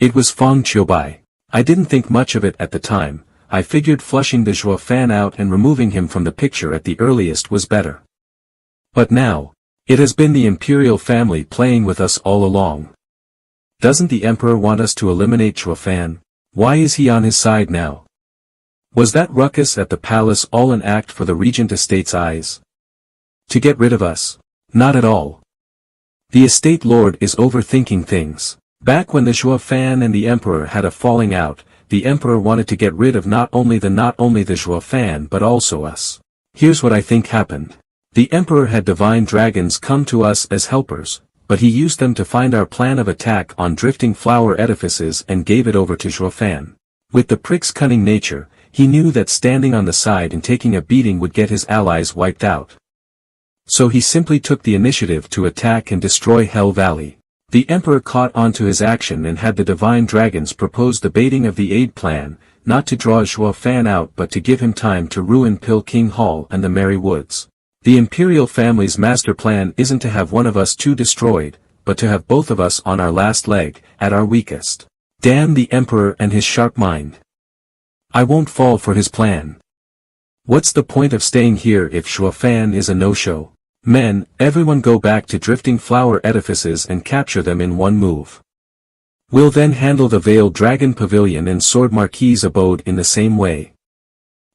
It was Feng Qiubai. I didn't think much of it at the time. I figured flushing the Zhuo Fan out and removing him from the picture at the earliest was better. But now, it has been the imperial family playing with us all along. Doesn't the emperor want us to eliminate Zhuo Fan? Why is he on his side now? Was that ruckus at the palace all an act for the regent estate's eyes? To get rid of us? Not at all. The estate lord is overthinking things. Back when the Zhuo Fan and the emperor had a falling out, the emperor wanted to get rid of not only the Zhuo Fan but also us. Here's what I think happened. The emperor had divine dragons come to us as helpers, but he used them to find our plan of attack on drifting flower edifices and gave it over to Zhuo Fan. With the prick's cunning nature, he knew that standing on the side and taking a beating would get his allies wiped out. So he simply took the initiative to attack and destroy Hell Valley. The emperor caught on to his action and had the divine dragons propose the baiting of the aid plan, not to draw Zhuo Fan out but to give him time to ruin Pill King Hall and the Merry Woods. The imperial family's master plan isn't to have one of us two destroyed, but to have both of us on our last leg, at our weakest. Damn the emperor and his sharp mind. I won't fall for his plan. What's the point of staying here if Zhuo Fan is a no-show? Men, everyone go back to drifting flower edifices and capture them in one move. We'll then handle the Veiled Dragon Pavilion and Sword Marquis's abode in the same way.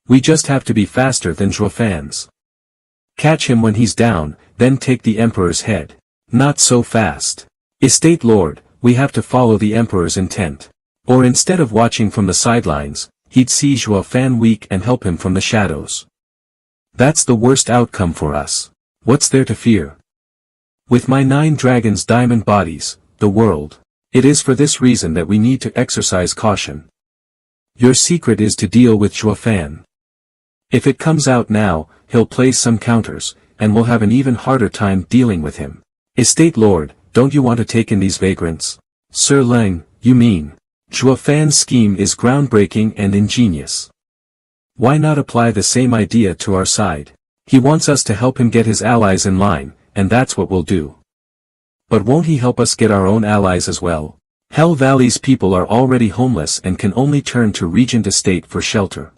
We just have to be faster than Zhuo Fan's. Catch him when he's down, then take the emperor's head. Not so fast. Estate Lord, we have to follow the emperor's intent. Or instead of watching from the sidelines, he'd see Zhuo Fan weak and help him from the shadows. That's the worst outcome for us. What's there to fear? With my 9 dragons' diamond bodies, the world. It is for this reason that we need to exercise caution. Your secret is to deal with Zhuo Fan. If it comes out now, he'll place some counters, and we'll have an even harder time dealing with him. Estate Lord, don't you want to take in these vagrants? Sir Leng, you mean? Zhuo Fan's scheme is groundbreaking and ingenious. Why not apply the same idea to our side? He wants us to help him get his allies in line, and that's what we'll do. But won't he help us get our own allies as well? Hell Valley's people are already homeless and can only turn to Regent Estate for shelter.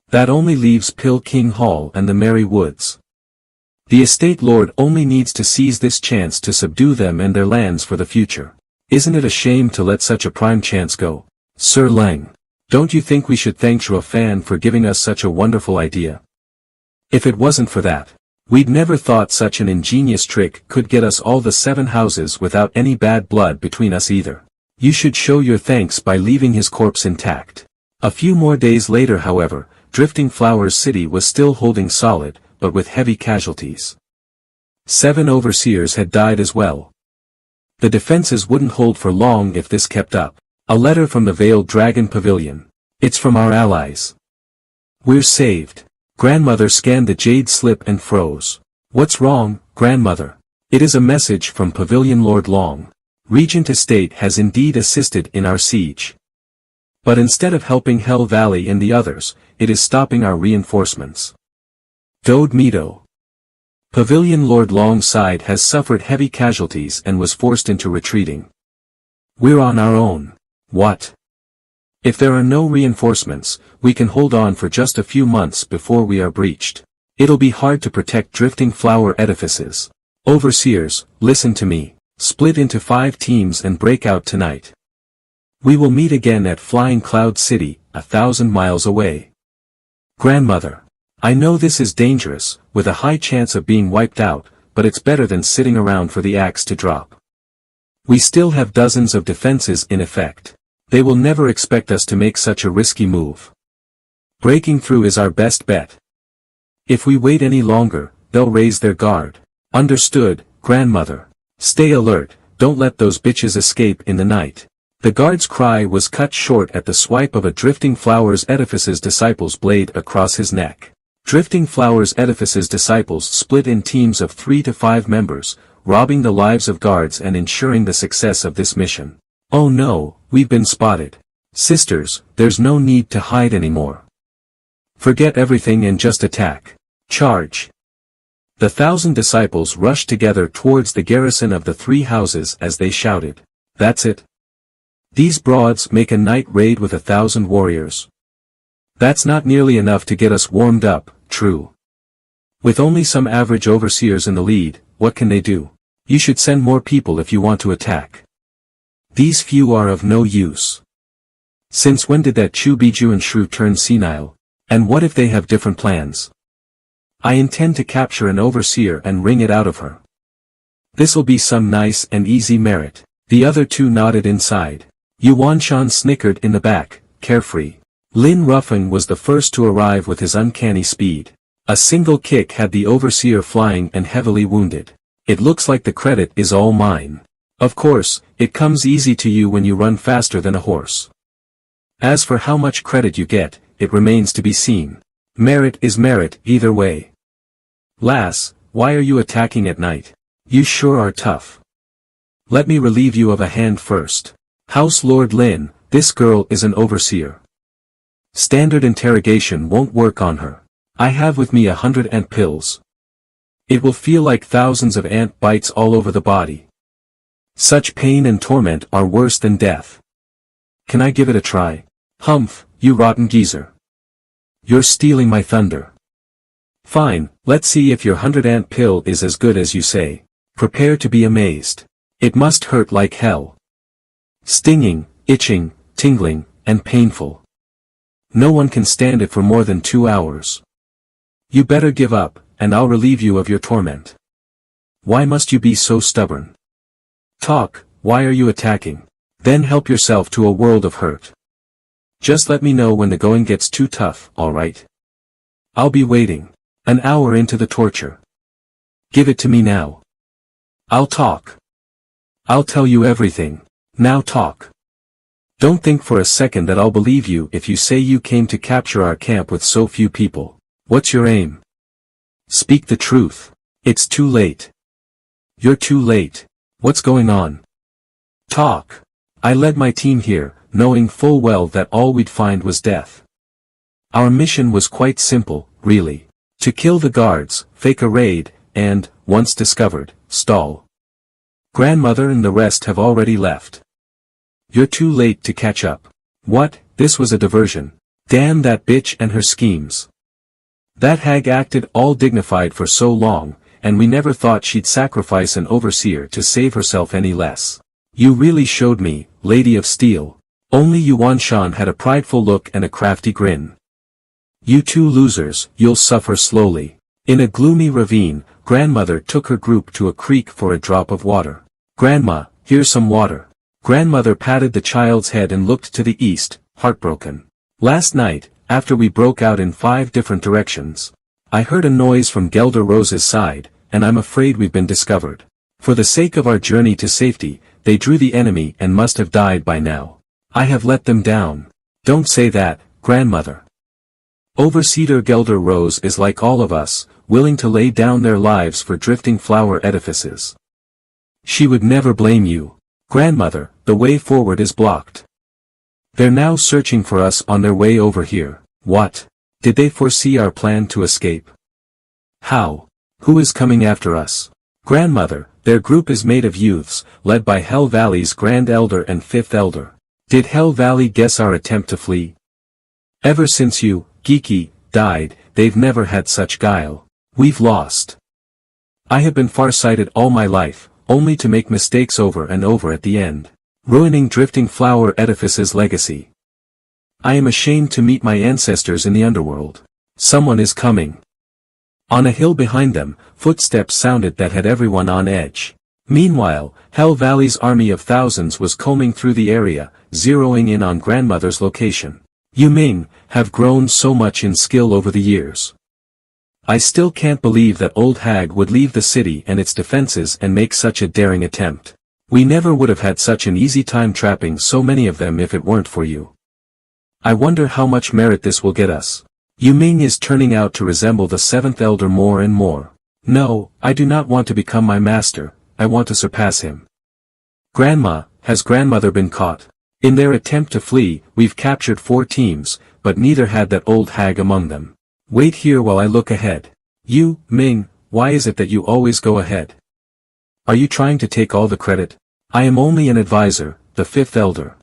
That only leaves Pill King Hall and the Merry Woods. The estate lord only needs to seize this chance to subdue them and their lands for the future. Isn't it a shame to let such a prime chance go? Sir Leng, don't you think we should thank Zhuo Fan for giving us such a wonderful idea? If it wasn't for that, we'd never thought such an ingenious trick could get us all the 7 houses without any bad blood between us either. You should show your thanks by leaving his corpse intact. A few more days later, however, Drifting Flowers City was still holding solid, but with heavy casualties. 7 overseers had died as well. The defenses wouldn't hold for long if this kept up. A letter from the Veiled Dragon Pavilion. It's from our allies. We're saved. Grandmother scanned the jade slip and froze. What's wrong, grandmother? It is a message from Pavilion Lord Long. Regent Estate has indeed assisted in our siege. But instead of helping Hell Valley and the others, it is stopping our reinforcements. Dode Mito. Pavilion Lord Long's side has suffered heavy casualties and was forced into retreating. We're on our own. What? If there are no reinforcements, we can hold on for just a few months before we are breached. It'll be hard to protect drifting flower edifices. Overseers, listen to me. Split into 5 teams and break out tonight. We will meet again at Flying Cloud City, 1,000 miles away. Grandmother. I know this is dangerous, with a high chance of being wiped out, but it's better than sitting around for the axe to drop. We still have dozens of defenses in effect. They will never expect us to make such a risky move. Breaking through is our best bet. If we wait any longer, they'll raise their guard. Understood, grandmother. Stay alert, don't let those bitches escape in the night. The guard's cry was cut short at the swipe of a Drifting Flowers Edifice's disciple's blade across his neck. Drifting Flowers Edifice's disciples split in teams of 3 to 5 members, robbing the lives of guards and ensuring the success of this mission. Oh no, we've been spotted. Sisters, there's no need to hide anymore. Forget everything and just attack. Charge. The 1,000 disciples rushed together towards the garrison of the 3 houses as they shouted. That's it. These broads make a night raid with 1,000 warriors. That's not nearly enough to get us warmed up, true. With only some average overseers in the lead, what can they do? You should send more people if you want to attack. These few are of no use. Since when did that Chu Biju and Shrew turn senile? And what if they have different plans? I intend to capture an overseer and wring it out of her. This'll be some nice and easy merit. The other two nodded inside. Yuan Shan snickered in the back, carefree. Lin Ruffin was the first to arrive with his uncanny speed. A single kick had the overseer flying and heavily wounded. It looks like the credit is all mine. Of course, it comes easy to you when you run faster than a horse. As for how much credit you get, it remains to be seen. Merit is merit either way. Lass, why are you attacking at night? You sure are tough. Let me relieve you of a hand first. House Lord Lin, this girl is an overseer. Standard interrogation won't work on her. I have with me 100 ant pills. It will feel like thousands of ant bites all over the body. Such pain and torment are worse than death. Can I give it a try? Humph, you rotten geezer. You're stealing my thunder. Fine, let's see if your 100 ant pill is as good as you say. Prepare to be amazed. It must hurt like hell. Stinging, itching, tingling, and painful. No one can stand it for more than 2 hours. You better give up, and I'll relieve you of your torment. Why must you be so stubborn? Talk, why are you attacking? Then help yourself to a world of hurt. Just let me know when the going gets too tough, alright? I'll be waiting. An hour into the torture. Give it to me now. I'll talk. I'll tell you everything. Now talk. Don't think for a second that I'll believe you if you say you came to capture our camp with so few people. What's your aim? Speak the truth. It's too late. You're too late. What's going on? Talk. I led my team here, knowing full well that all we'd find was death. Our mission was quite simple, really. To kill the guards, fake a raid, and, once discovered, stall. Grandmother and the rest have already left. You're too late to catch up. What, this was a diversion. Damn that bitch and her schemes. That hag acted all dignified for so long, and we never thought she'd sacrifice an overseer to save herself any less. You really showed me, Lady of Steel. Only Yuan Shan had a prideful look and a crafty grin. You two losers, you'll suffer slowly. In a gloomy ravine, grandmother took her group to a creek for a drop of water. Grandma, here's some water. Grandmother patted the child's head and looked to the east, heartbroken. Last night, after we broke out in 5 different directions, I heard a noise from Gelder Rose's side, and I'm afraid we've been discovered. For the sake of our journey to safety, they drew the enemy and must have died by now. I have let them down. Don't say that, grandmother. Overseer Gelder Rose is like all of us, willing to lay down their lives for drifting flower edifices. She would never blame you. Grandmother, the way forward is blocked. They're now searching for us on their way over here. What? Did they foresee our plan to escape? How? Who is coming after us? Grandmother, their group is made of youths, led by Hell Valley's Grand Elder and Fifth Elder. Did Hell Valley guess our attempt to flee? Ever since you, Geeky, died, they've never had such guile. We've lost. I have been farsighted all my life, only to make mistakes over and over at the end, ruining Drifting Flower Edifice's legacy. I am ashamed to meet my ancestors in the underworld. Someone is coming. On a hill behind them, footsteps sounded that had everyone on edge. Meanwhile, Hell Valley's army of thousands was combing through the area, zeroing in on grandmother's location. You Ming, have grown so much in skill over the years. I still can't believe that old hag would leave the city and its defenses and make such a daring attempt. We never would have had such an easy time trapping so many of them if it weren't for you. I wonder how much merit this will get us. Yu Ming is turning out to resemble the 7th Elder more and more. No, I do not want to become my master, I want to surpass him. Grandma, has grandmother been caught? In their attempt to flee, we've captured 4 teams, but neither had that old hag among them. Wait here while I look ahead. You, Ming, why is it that you always go ahead? Are you trying to take all the credit? I am only an advisor, the 5th Elder.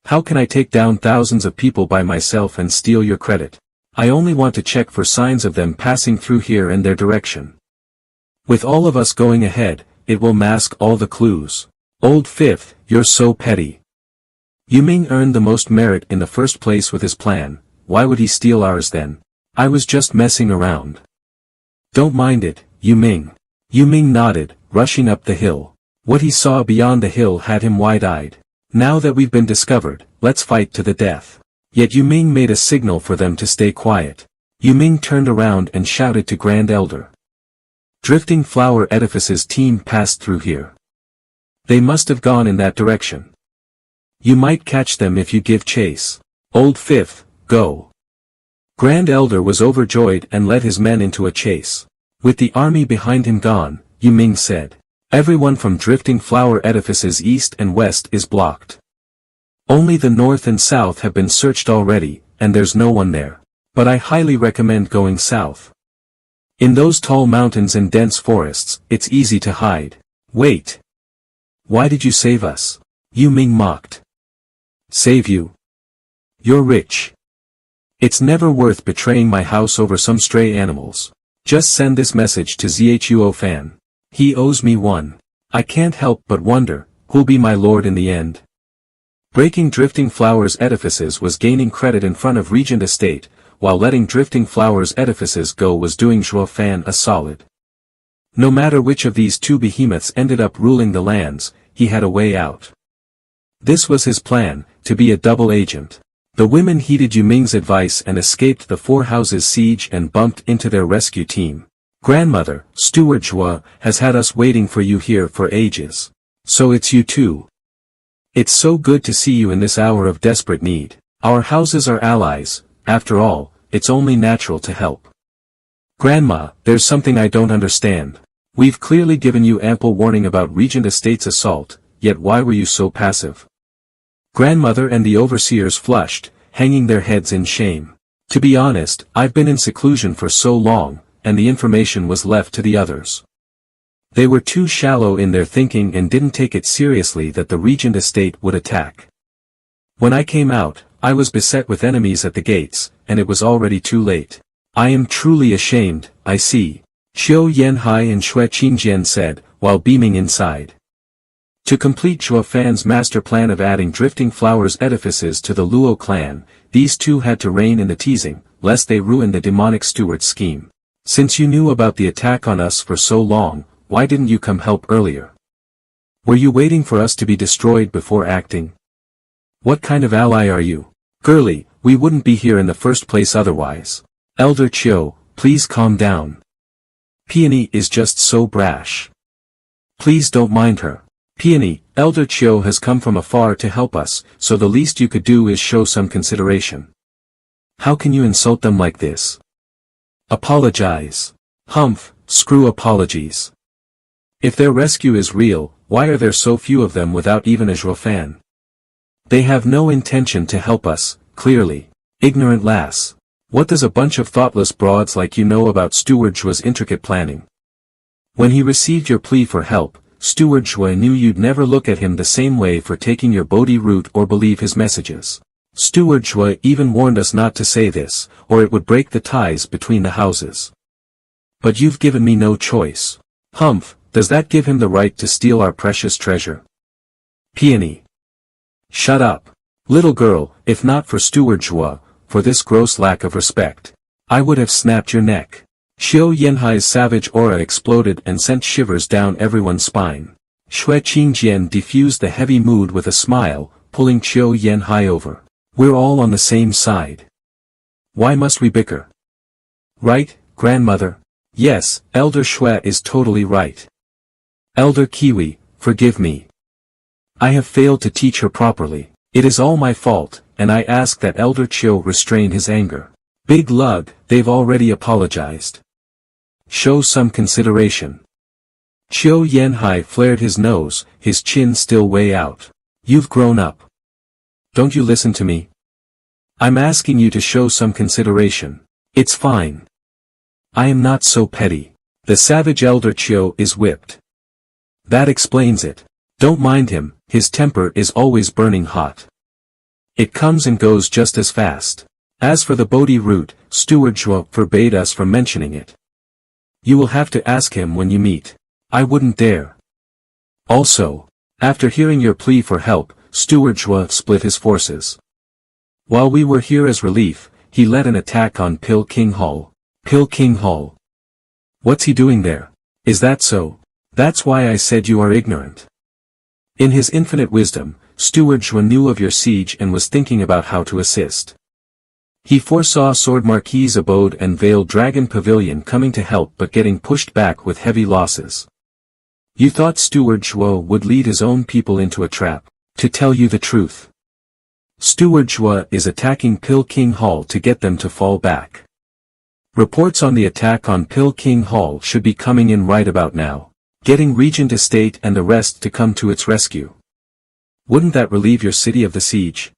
How can I take down thousands of people by myself and steal your credit? I only want to check for signs of them passing through here and their direction. With all of us going ahead, it will mask all the clues. Old Fifth, you're so petty. Yu Ming earned the most merit in the first place with his plan. Why would he steal ours then? I was just messing around. Don't mind it, Yu Ming. Yu Ming nodded, rushing up the hill. What he saw beyond the hill had him wide-eyed. Now that we've been discovered, let's fight to the death. Yet Yu Ming made a signal for them to stay quiet. Yu Ming turned around and shouted to Grand Elder. Drifting Flower Edifice's team passed through here. They must have gone in that direction. You might catch them if you give chase. Old Fifth, go. Grand Elder was overjoyed and led his men into a chase. With the army behind him gone, Yu Ming said. Everyone from Drifting Flower Edifices east and west is blocked. Only the north and south have been searched already, and there's no one there. But I highly recommend going south. In those tall mountains and dense forests, it's easy to hide. Wait. Why did you save us? Yu Ming mocked. Save you? You're rich. It's never worth betraying my house over some stray animals. Just send this message to Zhuo Fan. He owes me one. I can't help but wonder, who'll be my lord in the end? Breaking Drifting Flowers Edifices was gaining credit in front of Regent Estate, while letting Drifting Flowers Edifices go was doing Zhuo Fan a solid. No matter which of these two behemoths ended up ruling the lands, he had a way out. This was his plan, to be a double agent. The women heeded Yu Ming's advice and escaped the Four Houses siege and bumped into their rescue team. Grandmother, Steward Zhuo, has had us waiting for you here for ages. So it's you too. It's so good to see you in this hour of desperate need. Our houses are allies, after all, it's only natural to help. Grandma, there's something I don't understand. We've clearly given you ample warning about Regent Estate's assault, yet why were you so passive? Grandmother and the overseers flushed, hanging their heads in shame. To be honest, I've been in seclusion for so long, and the information was left to the others. They were too shallow in their thinking and didn't take it seriously that the Regent Estate would attack. When I came out, I was beset with enemies at the gates, and it was already too late. I am truly ashamed, I see. Qiu Yanhai and Xue Qingjian said, while beaming inside. To complete Zhuo Fan's master plan of adding Drifting Flowers Edifices to the Luo clan, these two had to rein in the teasing, lest they ruin the demonic steward's scheme. Since you knew about the attack on us for so long, why didn't you come help earlier? Were you waiting for us to be destroyed before acting? What kind of ally are you? Girlie, we wouldn't be here in the first place otherwise. Elder Qiu, please calm down. Peony is just so brash. Please don't mind her. Peony, Elder Qiu has come from afar to help us, so the least you could do is show some consideration. How can you insult them like this? Apologize. Humph, screw apologies. If their rescue is real, why are there so few of them without even a Zhuo Fan? They have no intention to help us, clearly. Ignorant lass. What does a bunch of thoughtless broads like you know about Steward Zhuo's intricate planning? When he received your plea for help, Steward Zhuo knew you'd never look at him the same way for taking your Bodhi route or believe his messages. Steward Zhuo even warned us not to say this, or it would break the ties between the houses. But you've given me no choice. Humph, does that give him the right to steal our precious treasure? Peony. Shut up. Little girl, if not for Steward Zhuo, for this gross lack of respect, I would have snapped your neck. Qiu Yanhai's savage aura exploded and sent shivers down everyone's spine. Xue Qingjian diffused the heavy mood with a smile, pulling Qiu Yanhai over. We're all on the same side. Why must we bicker? Right, grandmother? Yes, Elder Xue is totally right. Elder Kiwi, forgive me. I have failed to teach her properly. It is all my fault, and I ask that Elder Qiu restrain his anger. Big lug, they've already apologized. Show some consideration. Qiu Yanhai flared his nose, his chin still way out. You've grown up. Don't you listen to me? I'm asking you to show some consideration. It's fine. I am not so petty. The savage Elder Qiu is whipped. That explains it. Don't mind him, his temper is always burning hot. It comes and goes just as fast. As for the Bodhi root, Steward Zhuo forbade us from mentioning it. You will have to ask him when you meet. I wouldn't dare. Also, after hearing your plea for help, Steward Zhuo split his forces. While we were here as relief, he led an attack on Pil King Hall. Pil King Hall. What's he doing there? Is that so? That's why I said you are ignorant. In his infinite wisdom, Steward Zhuo knew of your siege and was thinking about how to assist. He foresaw Sword Marquis's abode and Veiled Dragon Pavilion coming to help but getting pushed back with heavy losses. You thought Steward Zhuo would lead his own people into a trap. To tell you the truth, Steward Zhuo is attacking Pil King Hall to get them to fall back. Reports on the attack on Pil King Hall should be coming in right about now, getting Regent Estate and the rest to come to its rescue. Wouldn't that relieve your city of the siege?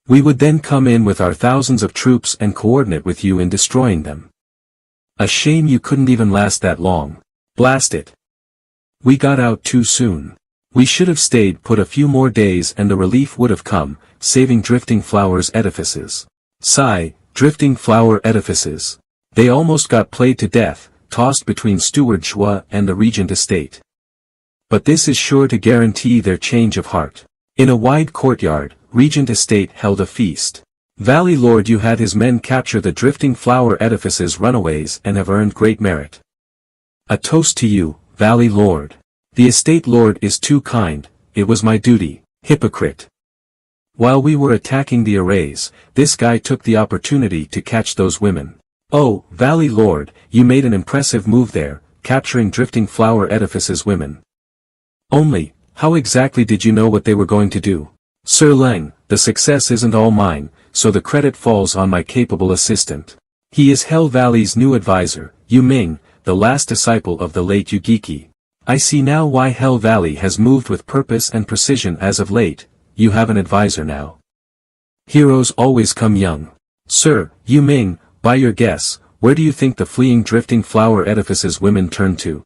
We would then come in with our thousands of troops and coordinate with you in destroying them. A shame you couldn't even last that long. Blast it. We got out too soon. We should have stayed put a few more days and the relief would have come, saving Drifting Flower's edifices. Sigh, Drifting Flower edifices. They almost got played to death, tossed between Steward Zhuo and the Regent Estate. But this is sure to guarantee their change of heart. In a wide courtyard, Regent Estate held a feast. Valley Lord, you had his men capture the Drifting Flower edifices runaways and have earned great merit. A toast to you, Valley Lord. The Estate Lord is too kind, it was my duty. Hypocrite. While we were attacking the arrays, this guy took the opportunity to catch those women. Oh, Valley Lord, you made an impressive move there, capturing Drifting Flower edifices women. Only, how exactly did you know what they were going to do? Sir Leng, the success isn't all mine, so the credit falls on my capable assistant. He is Hell Valley's new advisor, Yu Ming, the last disciple of the late Yugiki. I see now why Hell Valley has moved with purpose and precision as of late. You have an advisor now. Heroes always come young. Sir, Yu Ming, by your guess, where do you think the fleeing Drifting Flower edifices women turned to?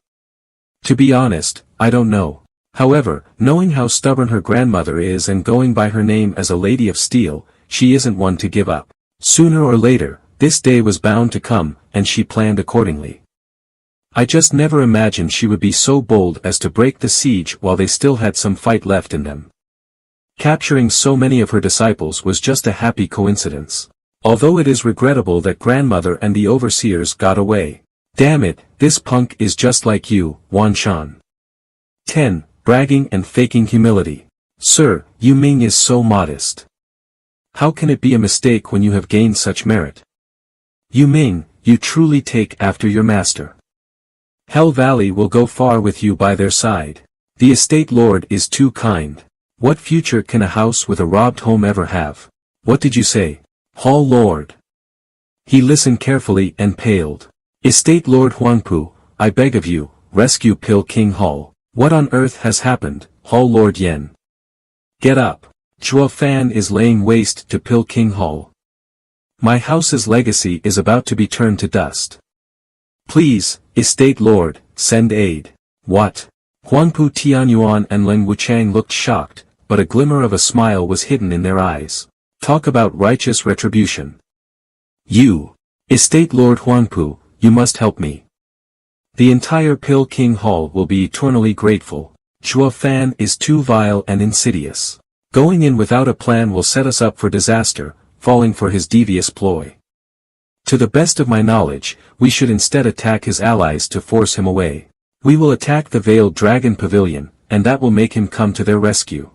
To be honest, I don't know. However, knowing how stubborn her grandmother is and going by her name as a Lady of Steel, she isn't one to give up. Sooner or later, this day was bound to come, and she planned accordingly. I just never imagined she would be so bold as to break the siege while they still had some fight left in them. Capturing so many of her disciples was just a happy coincidence. Although it is regrettable that grandmother and the overseers got away. Damn it, this punk is just like you, Wan Shan. 10. Bragging and faking humility. Sir, Yu Ming is so modest. How can it be a mistake when you have gained such merit? Yu Ming, you truly take after your master. Hell Valley will go far with you by their side. The Estate Lord is too kind. What future can a house with a robbed home ever have? What did you say? Hall Lord. He listened carefully and paled. Estate Lord Huangpu, I beg of you, rescue Pil King Hall. What on earth has happened, Hall Lord Yen? Get up. Zhuo Fan is laying waste to Pil King Hall. My house's legacy is about to be turned to dust. Please, Estate Lord, send aid. What? Huangpu Tianyuan and Leng Wuchang looked shocked, but a glimmer of a smile was hidden in their eyes. Talk about righteous retribution. You, Estate Lord Huangpu, you must help me. The entire Pil King Hall will be eternally grateful. Zhuo Fan is too vile and insidious. Going in without a plan will set us up for disaster, falling for his devious ploy. To the best of my knowledge, we should instead attack his allies to force him away. We will attack the Veiled Dragon Pavilion, and that will make him come to their rescue.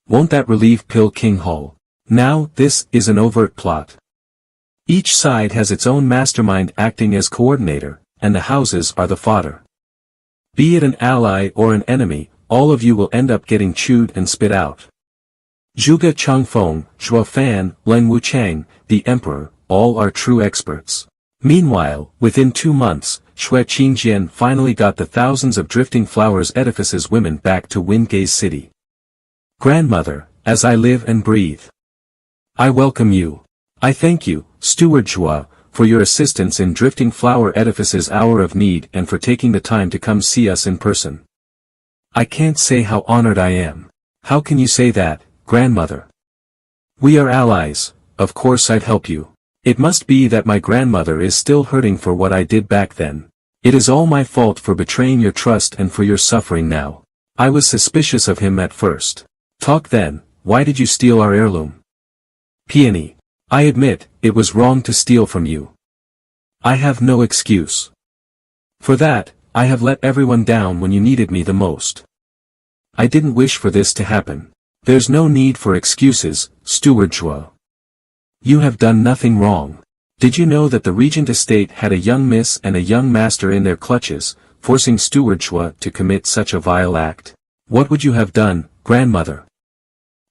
Won't that relieve Pil King Hall? Now, this is an overt plot. Each side has its own mastermind acting as coordinator, and the houses are the fodder. Be it an ally or an enemy, all of you will end up getting chewed and spit out. Zhuge Changfeng, Zhuo Fan, Leng Wuchang, the Emperor, all are true experts. Meanwhile, within 2 months, Xue Qingjian finally got the thousands of Drifting Flowers edifices women back to Winggaze City. Grandmother, as I live and breathe, I welcome you. I thank you, Steward Zhuo, for your assistance in Drifting Flower Edifice's hour of need and for taking the time to come see us in person. I can't say how honored I am. How can you say that, grandmother? We are allies, of course I'd help you. It must be that my grandmother is still hurting for what I did back then. It is all my fault for betraying your trust and for your suffering now. I was suspicious of him at first. Talk then, why did you steal our heirloom? Peony. I admit, it was wrong to steal from you. I have no excuse. For that, I have let everyone down when you needed me the most. I didn't wish for this to happen. There's no need for excuses, Steward Zhuo. You have done nothing wrong. Did you know that the regent estate had a young miss and a young master in their clutches, forcing Steward Zhuo to commit such a vile act? What would you have done, grandmother?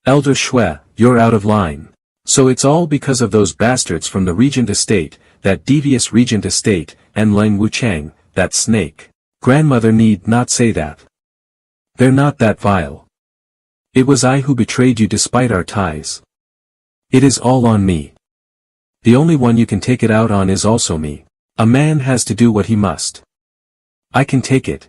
Elder Shui, you're out of line. So it's all because of those bastards from the regent estate, that devious regent estate, and Lang Wuchang, that snake. Grandmother need not say that. They're not that vile. It was I who betrayed you despite our ties. It is all on me. The only one you can take it out on is also me. A man has to do what he must. I can take it,